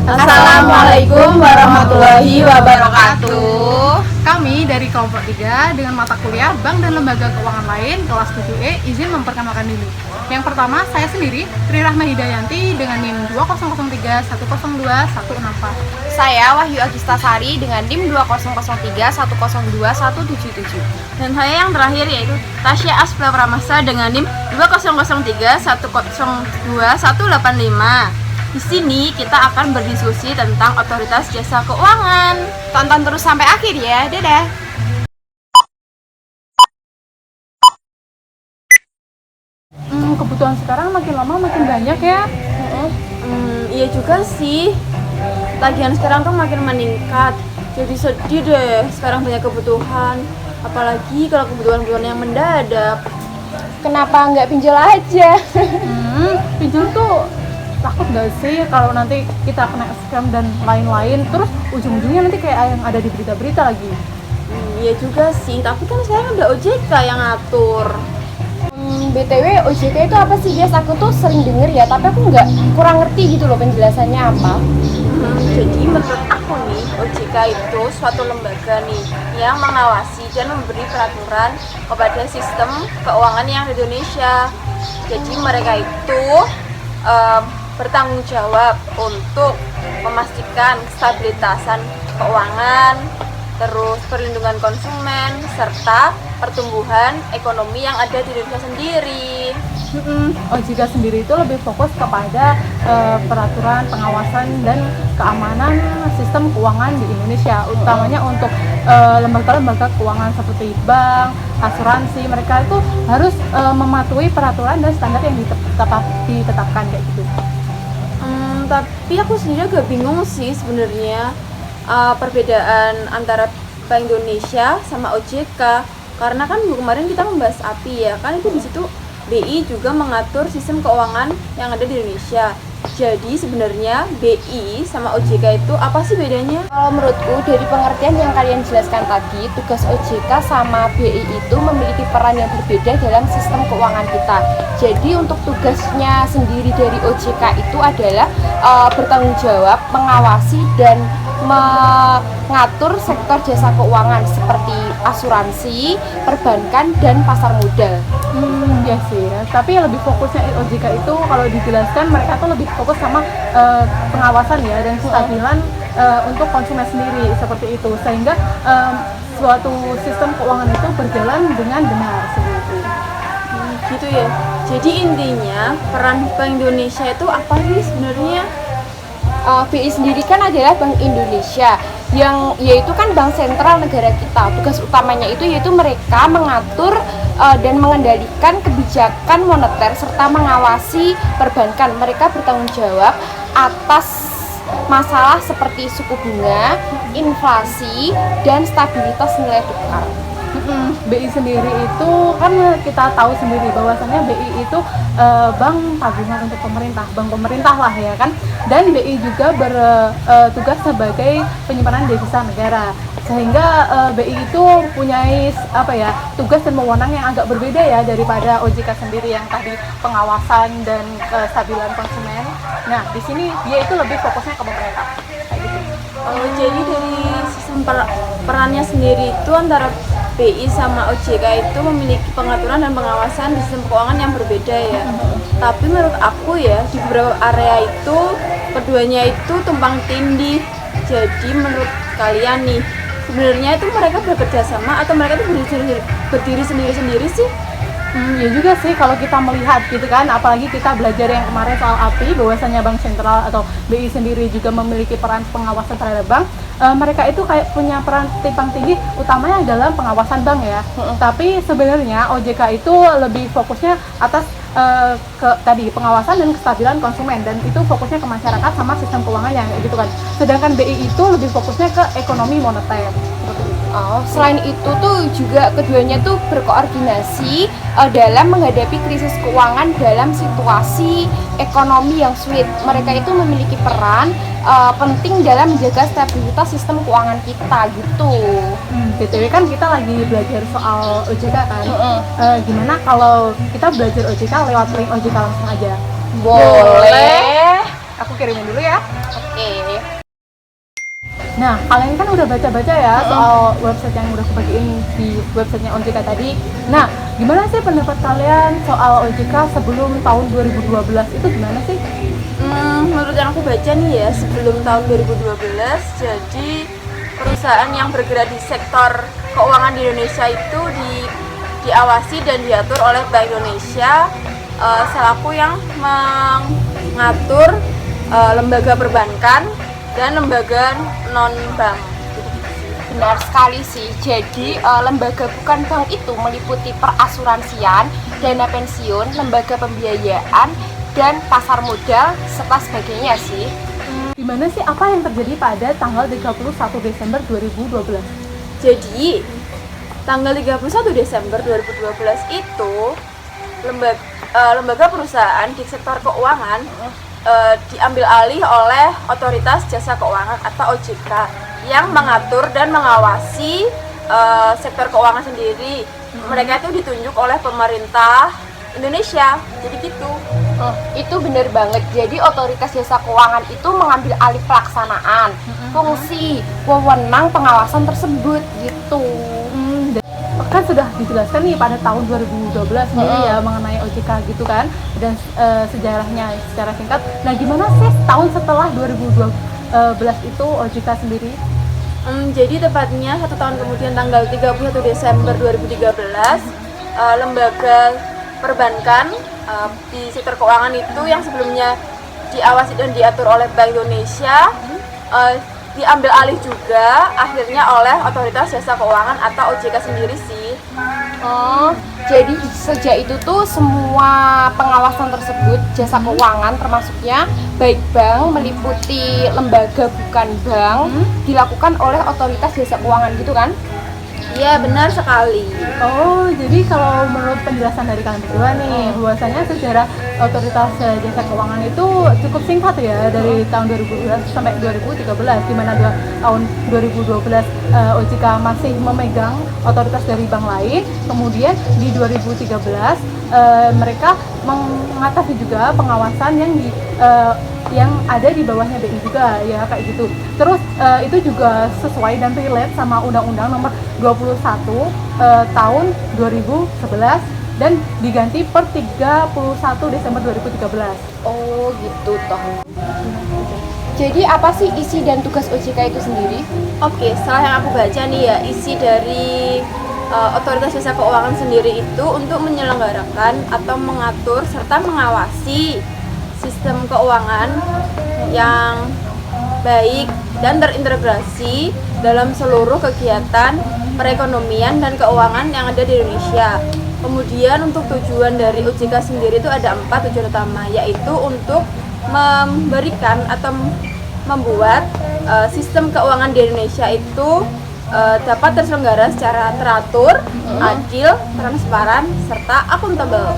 Assalamualaikum warahmatullahi wabarakatuh. Kami dari kelompok 3 dengan mata kuliah Bank dan Lembaga Keuangan lain kelas 7E izin memperkenalkan diri. Yang pertama, saya sendiri, Tri Rahma Hidayanti dengan NIM 2003 102 164. Saya Wahyu Agistasari dengan NIM 2003 102 177. Dan saya yang terakhir yaitu Tasya Asbla Pramasa dengan NIM 2003 102 185. Di sini kita akan berdiskusi tentang otoritas jasa keuangan. Tonton terus sampai akhir ya. Dadah. Kebutuhan sekarang makin lama makin banyak ya. Iya juga sih. Tagihan sekarang tuh makin meningkat. Jadi sedih deh. Sekarang banyak kebutuhan. Apalagi kalau kebutuhan-kebutuhan yang mendadak. Kenapa nggak pinjol aja? Pinjol tuh takut gak sih kalau nanti kita kena scam dan lain-lain, terus ujung-ujungnya nanti kayak yang ada di berita-berita lagi. Iya juga sih, tapi kan sekarang udah OJK yang ngatur. BTW OJK itu apa sih guys? Aku tuh sering denger ya, tapi aku kurang ngerti gitu loh penjelasannya apa. Jadi menurut aku nih, OJK itu suatu lembaga nih yang mengawasi dan memberi peraturan kepada sistem keuangan yang ada di Indonesia. Jadi mereka itu bertanggung jawab untuk memastikan stabilitasan keuangan, terus perlindungan konsumen, serta pertumbuhan ekonomi yang ada di Indonesia sendiri. OJK sendiri itu lebih fokus kepada peraturan, pengawasan, dan keamanan sistem keuangan di Indonesia, utamanya untuk lembaga-lembaga keuangan seperti bank, asuransi. Mereka itu harus mematuhi peraturan dan standar yang ditetapkan kayak gitu. Tapi aku sendiri agak bingung sih sebenarnya perbedaan antara Bank Indonesia sama OJK, karena kan kemarin kita membahas API ya kan, itu di situ BI juga mengatur sistem keuangan yang ada di Indonesia. Jadi sebenarnya BI sama OJK itu apa sih bedanya? Kalau menurutku dari pengertian yang kalian jelaskan tadi, tugas OJK sama BI itu memiliki peran yang berbeda dalam sistem keuangan kita. Jadi untuk tugasnya sendiri dari OJK itu adalah bertanggung jawab, mengawasi dan mengatur sektor jasa keuangan seperti asuransi, perbankan, dan pasar modal. Ya sih, tapi lebih fokusnya OJK itu kalau dijelaskan mereka tuh lebih fokus sama pengawasan ya dan kestabilan untuk konsumen sendiri seperti itu, sehingga suatu sistem keuangan itu berjalan dengan benar seperti itu. Gitu ya. Jadi intinya peran Bank Indonesia itu apa sih sebenarnya? BI sendiri kan adalah Bank Indonesia yang yaitu kan bank sentral negara kita. Tugas utamanya itu yaitu mereka mengatur dan mengendalikan kebijakan moneter serta mengawasi perbankan. Mereka bertanggung jawab atas masalah seperti suku bunga, inflasi, dan stabilitas nilai tukar. BI sendiri itu kan kita tahu sendiri bahwasannya BI itu bank tabungan untuk pemerintah, bank pemerintah lah ya kan, dan BI juga bertugas sebagai penyimpanan devisa negara, sehingga BI itu punya tugas dan wewenang yang agak berbeda ya daripada OJK sendiri yang tadi pengawasan dan kestabilan konsumen. Nah di sini dia itu lebih fokusnya ke pemerintah kayak gitu. Jadi dari sistem perannya sendiri itu antara BI sama OJK itu memiliki pengaturan dan pengawasan di sistem keuangan yang berbeda ya. Tapi menurut aku ya di beberapa area itu keduanya itu tumpang tindih. Jadi menurut kalian nih, sebenarnya itu mereka bekerja sama atau mereka itu berdiri sendiri-sendiri sih? Ya juga sih kalau kita melihat gitu kan, apalagi kita belajar yang kemarin soal API, bahwasanya bank sentral atau BI sendiri juga memiliki peran pengawasan terhadap bank. Mereka itu kayak punya peran timpang tinggi, utamanya dalam pengawasan bank ya. Tapi sebenarnya OJK itu lebih fokusnya atas tadi pengawasan dan kestabilan konsumen, dan itu fokusnya ke masyarakat sama sistem keuangan yang gitu kan. Sedangkan BI itu lebih fokusnya ke ekonomi moneter. Selain itu tuh juga keduanya tuh berkoordinasi dalam menghadapi krisis keuangan dalam situasi ekonomi yang sulit. Mereka itu memiliki peran penting dalam menjaga stabilitas sistem keuangan kita gitu. BTW kan kita lagi belajar soal OJK kan. Gimana kalau kita belajar OJK lewat link OJK langsung aja? Boleh. Aku aku kirimin dulu ya. Oke. Nah, kalian kan udah baca-baca ya soal website yang udah aku bagiin di websitenya OJK tadi. Nah, gimana sih pendapat kalian soal OJK sebelum tahun 2012 itu gimana sih? Menurut yang aku baca nih ya, sebelum tahun 2012, jadi perusahaan yang bergerak di sektor keuangan di Indonesia itu diawasi dan diatur oleh Bank Indonesia selaku yang mengatur lembaga perbankan dan lembaga non-bank. Benar sekali sih. Jadi lembaga bukan bank itu meliputi perasuransian, dana pensiun, lembaga pembiayaan, dan pasar modal serta sebagainya sih. Gimana sih apa yang terjadi pada tanggal 31 Desember 2012? Jadi tanggal 31 Desember 2012 itu lembaga perusahaan di sektor keuangan diambil alih oleh Otoritas Jasa Keuangan atau OJK yang mengatur dan mengawasi sektor keuangan sendiri. Mereka itu ditunjuk oleh pemerintah Indonesia. Jadi gitu. Itu benar banget. Jadi Otoritas Jasa Keuangan itu mengambil alih pelaksanaan fungsi wewenang pengawasan tersebut gitu. Kan sudah dijelaskan nih pada tahun 2012 sendiri ya mengenai OJK gitu kan, dan sejarahnya secara singkat. Nah, gimana sih tahun setelah 2012 itu OJK sendiri? Jadi tepatnya 1 tahun kemudian tanggal 31 Desember 2013 lembaga perbankan di sektor keuangan itu yang sebelumnya diawasi dan diatur oleh Bank Indonesia diambil alih juga akhirnya oleh Otoritas Jasa Keuangan atau OJK sendiri sih. Jadi sejak itu tuh semua pengawasan tersebut jasa keuangan termasuknya baik bank meliputi lembaga bukan bank dilakukan oleh Otoritas Jasa Keuangan gitu kan? Iya, benar sekali. Oh, jadi kalau menurut penjelasan dari kalian berdua nih, bahwasanya sejarah Otoritas Jasa Keuangan itu cukup singkat ya, dari tahun 2012 sampai 2013, di mana tahun 2012 OJK masih memegang otoritas dari bank lain. Kemudian di 2013 mereka mengatasi juga pengawasan yang ada di bawahnya BI juga ya, kayak gitu. Terus itu juga sesuai dan relate sama Undang-Undang Nomor 21 tahun 2011 dan diganti per 31 Desember 2013. Oh gitu toh. Jadi apa sih isi dan tugas OJK itu sendiri? Oke, setelah yang aku baca nih ya, isi dari Otoritas Jasa Keuangan sendiri itu untuk menyelenggarakan atau mengatur serta mengawasi sistem keuangan yang baik dan terintegrasi dalam seluruh kegiatan perekonomian dan keuangan yang ada di Indonesia. Kemudian untuk tujuan dari OJK sendiri itu ada 4 tujuan utama, yaitu untuk memberikan atau membuat sistem keuangan di Indonesia itu dapat terselenggara secara teratur, adil, transparan, serta akuntabel.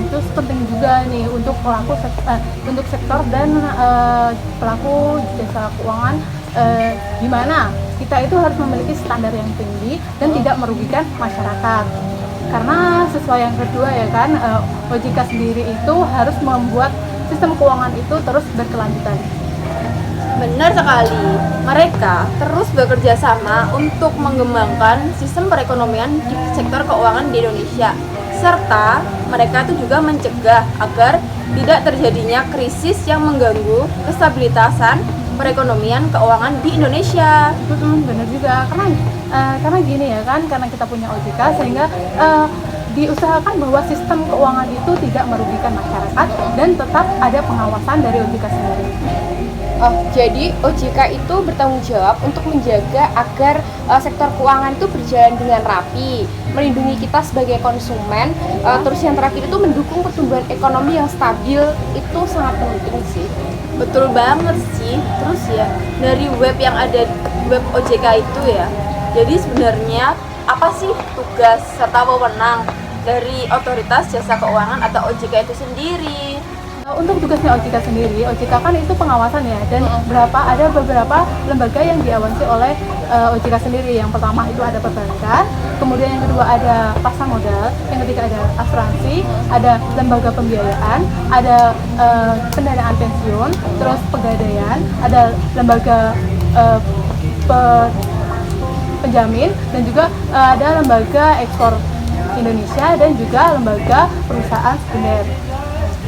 Terus penting juga nih untuk untuk sektor dan pelaku jasa keuangan, di mana kita itu harus memiliki standar yang tinggi dan tidak merugikan masyarakat. Karena sesuai yang kedua ya kan, OJK sendiri itu harus membuat sistem keuangan itu terus berkelanjutan. Benar sekali, mereka terus bekerja sama untuk mengembangkan sistem perekonomian di sektor keuangan di Indonesia, serta mereka itu juga mencegah agar tidak terjadinya krisis yang mengganggu kestabilitasan perekonomian keuangan di Indonesia. Benar juga, karena gini ya kan, karena kita punya OJK sehingga diusahakan bahwa sistem keuangan itu tidak merugikan masyarakat dan tetap ada pengawasan dari OJK sendiri. Jadi OJK itu bertanggung jawab untuk menjaga agar sektor keuangan itu berjalan dengan rapi, melindungi kita sebagai konsumen, terus yang terakhir itu mendukung pertumbuhan ekonomi yang stabil. Itu sangat penting sih. Betul banget sih. Terus ya, dari web yang ada, web OJK itu ya, jadi sebenarnya apa sih tugas serta wewenang dari Otoritas Jasa Keuangan atau OJK itu sendiri? Untuk tugasnya OJK sendiri, OJK kan itu pengawasan ya, dan ada beberapa lembaga yang diawasi oleh OJK sendiri. Yang pertama itu ada perbankan, kemudian yang kedua ada pasar modal, yang ketiga ada asuransi, ada lembaga pembiayaan, ada pendanaan pensiun, terus pegadaian, ada lembaga penjamin, dan juga ada lembaga ekspor Indonesia dan juga lembaga perusahaan sekunder.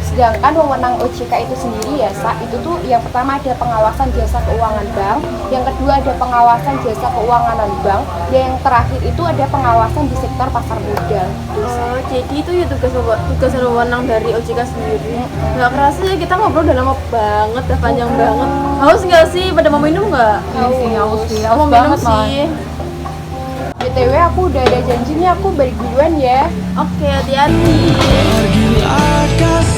Sedangkan wewenang OJK itu sendiri ya, itu tuh yang pertama ada pengawasan jasa keuangan bank, yang kedua ada pengawasan jasa keuangan non-bank, dan yang terakhir itu ada pengawasan di sektor pasar modal. Jadi itu ya tugas dan wewenang dari OJK sendiri. Nggak kerasa ya kita ngobrol udah lama banget, udah panjang banget. Haus nggak sih? Pada mau minum nggak? Haus Mau minum banget sih. BTW aku udah ada janji nih, aku balik duluan ya. Oke, hati-hati. Pergilah kasih